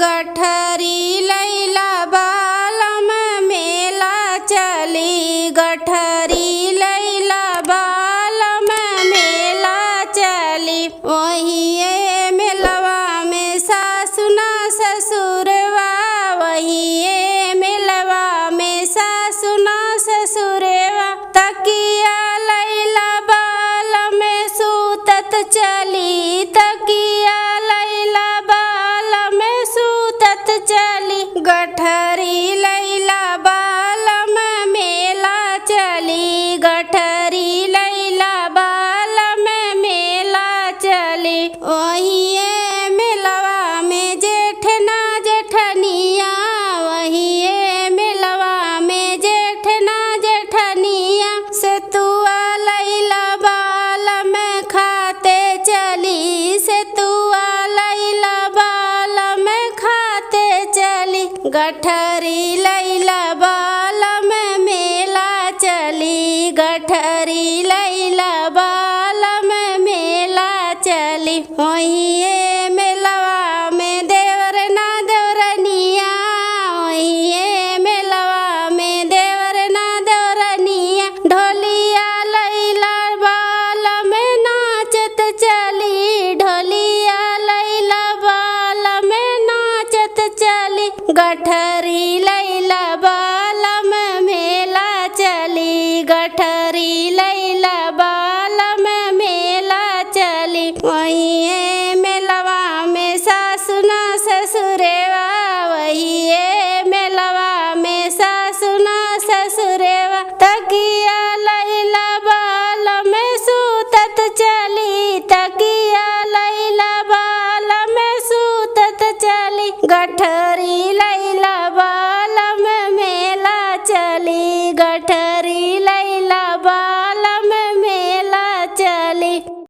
गठरी लैला बालम मेला चली, गठरी लैला बालम मेला चली। वहीं मेलवा में सासु न ससुरवा, वहीं मेलवा में सासु न ससुरवा। तकिया लैला बालम सूतत चली, तकिया लैला बालम सूतत चली। गठरी लैला बालम मेला चली, गठरी लैला बालम मेला चली। वहीं मेलवा में जेठ ना जेठनिया, वहीं मेलवा में जेठ ना जेठनिया। सेतुआ लैला बालम खाते चली, सेतुआ लैला बालम खाते चली। गठरी लैला बालम मेला चली, गठरी लैला बालम मेला चली। वहीं मेलवा में देवर ना देवरनिया, वहीं मेलवा में देवर ना देवरनिया। ढोलिया लैला बालम नाचत चली, ढोलिया लैला बालम नाचत चली। गठरी लैला बालम मेला चली, गठरी लैला बालम मेला चली। वहीं मेलवा में सासु न ससुरेवा, वहीं मेलवा में सासु न ससुरेवा। तकिया लैला बालम सूतत चली, तकिया लैला बालम सूतत चली। गठरी लैला बालम मेला चली, गठरी